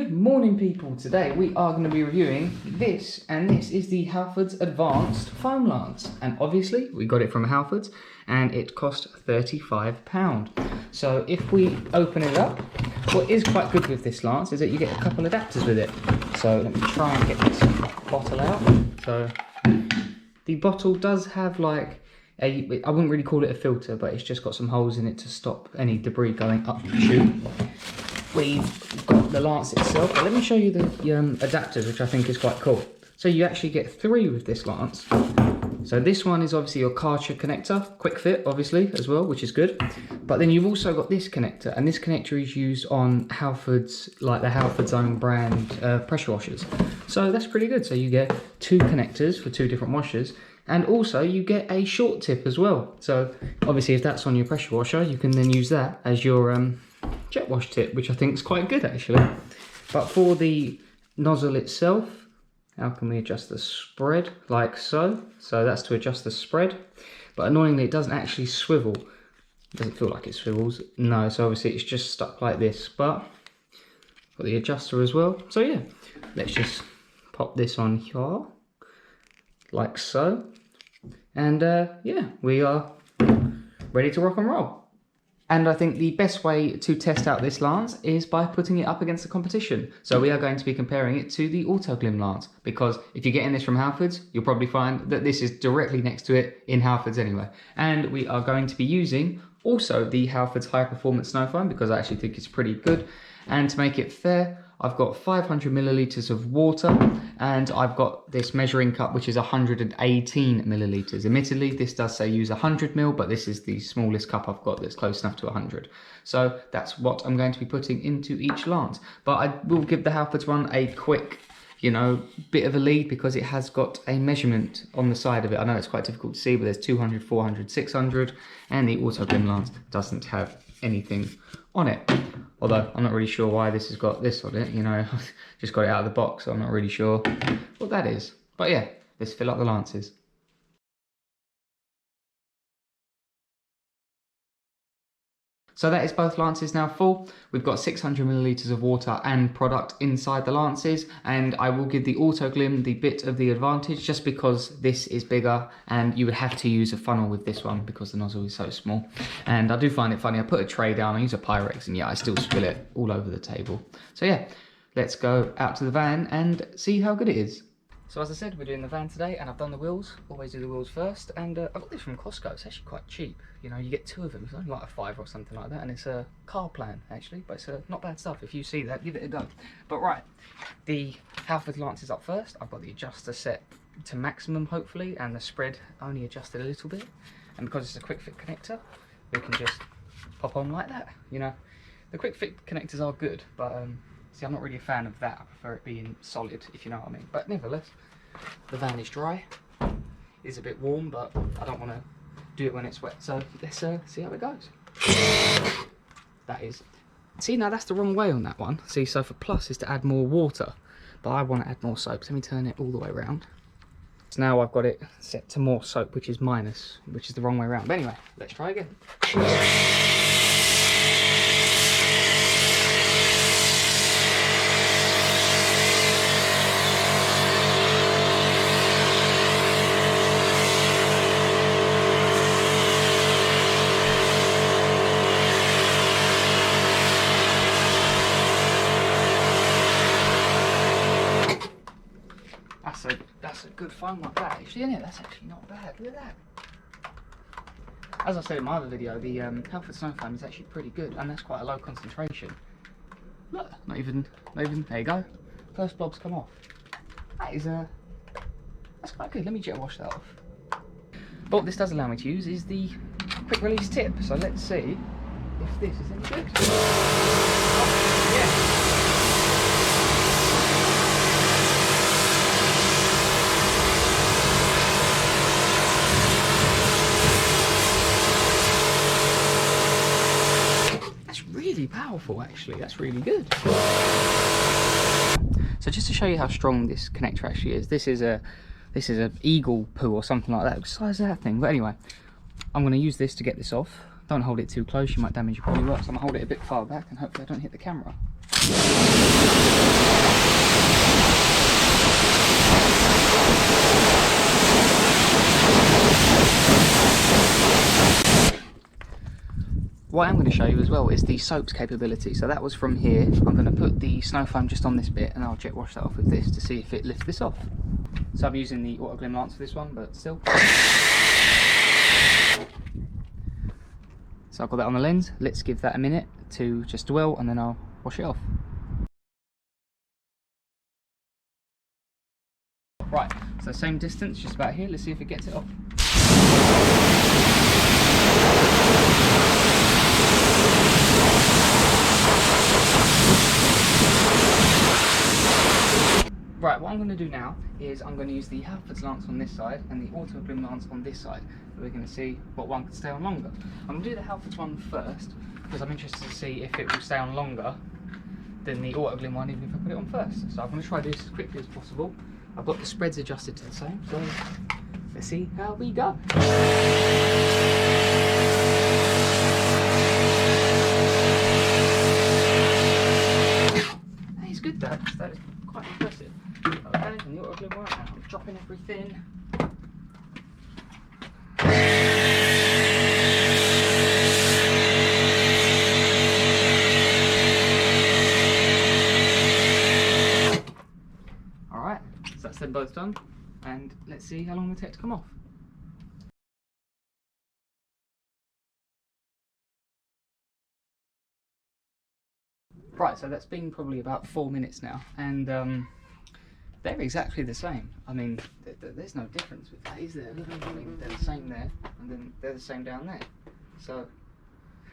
Good morning, people. Today we are going to be reviewing this, and this is the Halfords Advanced Foam Lance. And obviously we got it from Halfords and it cost £35. So if we open it up, what is quite good with this lance is that you get a couple adapters with it. So let me try and get this bottle out. So the bottle does have like I wouldn't really call it a filter, but it's just got some holes in it to stop any debris going up the tube. We've got the lance itself, but let me show you the adapters, which I think is quite cool. So you actually get 3 with this lance. So this one is obviously your Karcher connector, quick fit obviously as well, which is good. But then you've also got this connector, and this connector is used on Halfords, like the Halfords own brand pressure washers. So that's pretty good. So you get 2 connectors for 2 different washers, and also you get a short tip as well. So obviously if that's on your pressure washer, you can then use that as your jet wash tip, which I think is quite good actually. But for the nozzle itself, how can we adjust the spread? Like so. So that's to adjust the spread. But annoyingly, it doesn't actually swivel. Does it feel like it swivels? No, so obviously it's just stuck like this. But got the adjuster as well. So yeah, let's just pop this on here, like so. And yeah, we are ready to rock and roll. And I think the best way to test out this lance is by putting it up against the competition. So we are going to be comparing it to the Autoglym lance, because if you're getting this from Halfords, you'll probably find that this is directly next to it in Halfords anyway. And we are going to be using also the Halfords High Performance Snow Foam, because I actually think it's pretty good. And to make it fair, I've got 500 millilitres of water, and I've got this measuring cup, which is 118 millilitres. Admittedly, this does say use 100 ml, but this is the smallest cup I've got that's close enough to 100. So that's what I'm going to be putting into each lance. But I will give the Halfords one a quick, you know, bit of a lead, because it has got a measurement on the side of it. I know it's quite difficult to see, but there's 200, 400, 600, and the Autoglym lance doesn't have anything on it. Although I'm not really sure why this has got this on it, you know, just got it out of the box, so I'm not really sure what that is. But yeah, let's fill up the lances. So that is both lances now full. We've got 600 millilitres of water and product inside the lances, and I will give the Autoglym the bit of the advantage just because this is bigger and you would have to use a funnel with this one because the nozzle is so small. And I do find it funny, I put a tray down, I use a Pyrex, and yeah, I still spill it all over the table. So yeah, let's go out to the van and see how good it is. So as I said, we're doing the van today, and I've done the wheels. Always do the wheels first, and I got this from Costco. It's actually quite cheap. You know, you get 2 of them. It's only like a £5 or something like that, and it's a car plan actually, but it's not bad stuff. If you see that, give it a go. But right, the Halfords lance is up first. I've got the adjuster set to maximum hopefully, and the spread only adjusted a little bit. And because it's a quick fit connector, we can just pop on like that. You know, the quick fit connectors are good, but see, I'm not really a fan of that. I prefer it being solid, if you know what I mean. But nevertheless, the van is dry. It's a bit warm, but I don't want to do it when it's wet. So let's see how it goes. That is. See, now that's the wrong way on that one. See, so for plus is to add more water, but I want to add more soap. So let me turn it all the way around. So now I've got it set to more soap, which is minus, which is the wrong way around. But anyway, let's try again. That's a good foam like that. Actually, isn't it? That's actually not bad. Look at that. As I said in my other video, the Halfords Snow Foam is actually pretty good, and that's quite a low concentration. Look, not even. There you go. First blob's come off. That is that's quite good. Let me jet wash that off. But what this does allow me to use is the quick release tip. So let's see if this is any good. Oh, yeah. Powerful actually, that's really good. So just to show you how strong this connector actually is, this is a eagle poo or something like that. What size is that thing? But anyway, I'm going to use this to get this off. Don't hold it too close, you might damage your bodywork. So I'm going to hold it a bit far back and hopefully I don't hit the camera. what I'm going to show you as well is the soap's capability. So that was from here. I'm going to put the snow foam just on this bit and I'll jet wash that off with this to see if it lifts this off. So I'm using the Autoglym lance for this one, but still. So I've got that on the lens. Let's give that a minute to just dwell and then I'll wash it off. Right, so same distance, just about here. Let's see if it gets it off. Right, what I'm going to do now is I'm going to use the Halfords lance on this side and the Autoglym lance on this side. So we're going to see what one can stay on longer. I'm going to do the Halfords one first because I'm interested to see if it will stay on longer than the Autoglym one, even if I put it on first. So I'm going to try this as quickly as possible. I've got the spreads adjusted to the same, so let's see how we go. That is good, that is quite impressive. Okay, and the Autoglym one, and I'm dropping everything. Alright, so that's them both done, and let's see how long they take to come off. Right, so that's been probably about 4 minutes now, and they're exactly the same. I mean, there's no difference with that, is there? They're the same there, and then they're the same down there. So,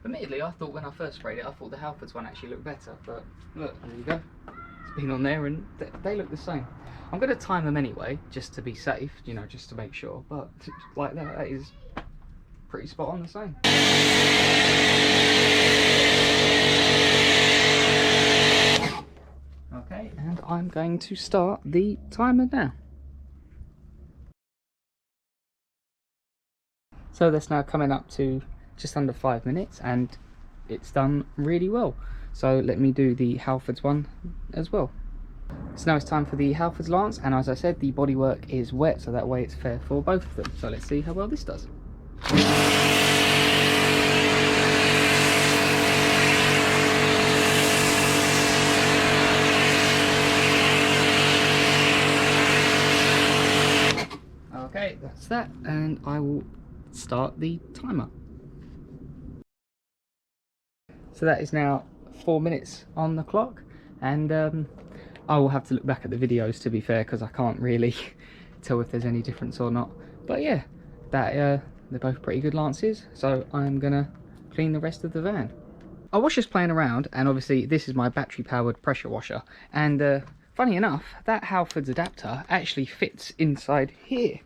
admittedly, I thought when I first sprayed it, I thought the Halfords one actually looked better, but look, there you go. It's been on there, and they look the same. I'm going to time them anyway, just to be safe, you know, just to make sure, but like that is pretty spot on the same. Okay, and I'm going to start the timer now. So that's now coming up to just under 5 minutes and it's done really well. So let me do the Halfords one as well. So now it's time for the Halfords lance, and as I said, the bodywork is wet, so that way it's fair for both of them. So let's see how well this does. Okay, that's that, and I will start the timer. So that is now 4 minutes on the clock, and I will have to look back at the videos, to be fair, because I can't really tell if there's any difference or not. But yeah, they're both pretty good lances, so I'm gonna clean the rest of the van. I was just playing around, and obviously this is my battery powered pressure washer, and funny enough, that Halfords adapter actually fits inside here.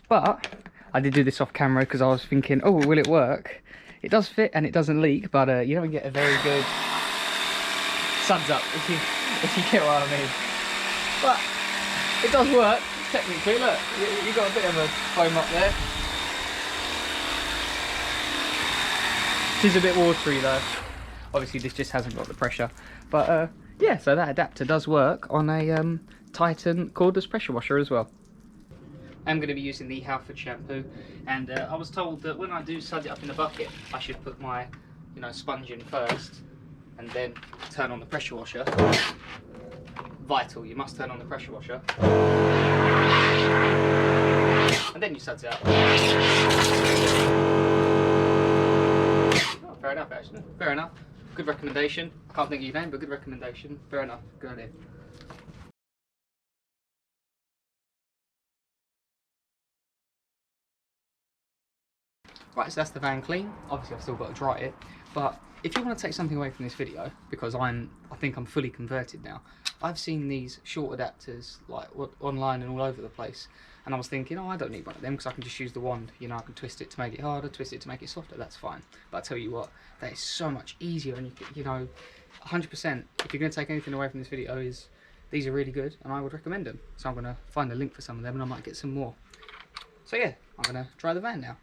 But I did do this off camera because I was thinking, oh, will it work? It does fit and it doesn't leak, but you don't get a very good suds up, if you get what I mean. But it does work, technically. Look, you got a bit of a foam up there. It is a bit watery though. Obviously this just hasn't got the pressure. But yeah, so that adapter does work on a Titan cordless pressure washer as well. I'm going to be using the Halfords shampoo, and I was told that when I do sud it up in the bucket, I should put my, sponge in first, and then turn on the pressure washer. Vital, you must turn on the pressure washer, and then you suds it up. Oh, fair enough, actually. Fair enough. Good recommendation. I can't think of your name, but good recommendation. Fair enough. Good idea. Right, so that's the van clean. Obviously I've still got to dry it, but if you want to take something away from this video, because I think I'm fully converted now, I've seen these short adapters like online and all over the place, and I was thinking, oh, I don't need one of them because I can just use the wand, I can twist it to make it harder, twist it to make it softer, that's fine. But I tell you what, that is so much easier, and 100%, if you're going to take anything away from this video, is these are really good and I would recommend them. So I'm going to find a link for some of them and I might get some more. So yeah, I'm going to dry the van now.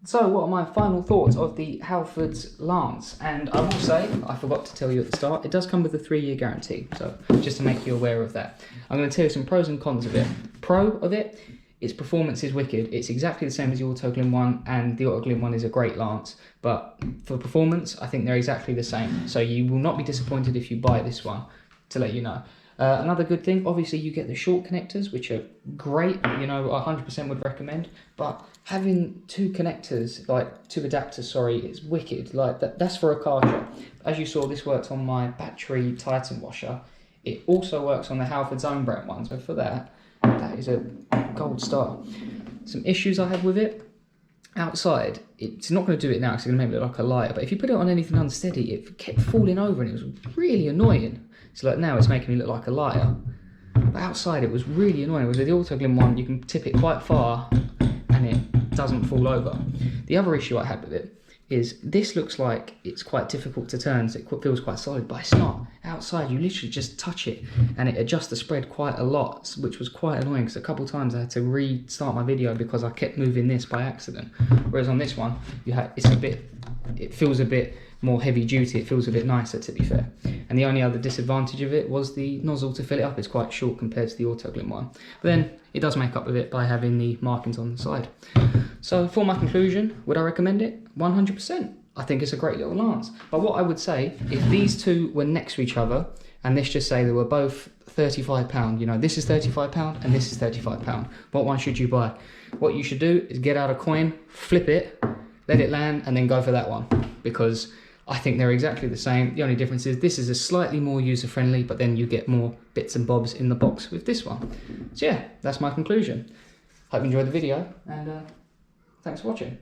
So what are my final thoughts of the Halfords lance? And I will say, I forgot to tell you at the start, it does come with a 3-year guarantee, so just to make you aware of that. I'm going to tell you some pros and cons of it. Pro of it its performance is wicked. It's exactly the same as the Autoglym one, and the Autoglym one is a great lance. But for performance, I think they're exactly the same. So you will not be disappointed if you buy this one, to let you know. Another good thing, obviously you get the short connectors, which are great, you know, 100% would recommend, but having two connectors, like two adapters, sorry, is wicked. Like that's for a car shop. As you saw, this works on my battery Titan washer. It also works on the Halfords own brand one, so for that is a gold star. Some issues I have with it, outside, it's not going to do it now because it's going to make it look like a lighter, but if you put it on anything unsteady, it kept falling over and it was really annoying. So like now it's making me look like a lighter, but outside it was really annoying. With the Autoglym one, you can tip it quite far and it doesn't fall over. The other issue I had with it is this looks like it's quite difficult to turn, so it feels quite solid, but it's not. Outside you literally just touch it and it adjusts the spread quite a lot, which was quite annoying because a couple of times I had to restart my video because I kept moving this by accident. Whereas on this one, it feels a bit more heavy duty, it feels a bit nicer, to be fair. And the only other disadvantage of it was the nozzle to fill it up is quite short compared to the Autoglym one. But then it does make up with it by having the markings on the side. So for my conclusion, would I recommend it? 100%. I think it's a great little lance. But what I would say, if these two were next to each other, and let's just say they were both £35, you know, this is £35 and this is £35, what one should you buy? What you should do is get out a coin, flip it, let it land, and then go for that one, because I think they're exactly the same. The only difference is this is a slightly more user-friendly, but then you get more bits and bobs in the box with this one. So yeah, that's my conclusion. Hope you enjoyed the video, and thanks for watching.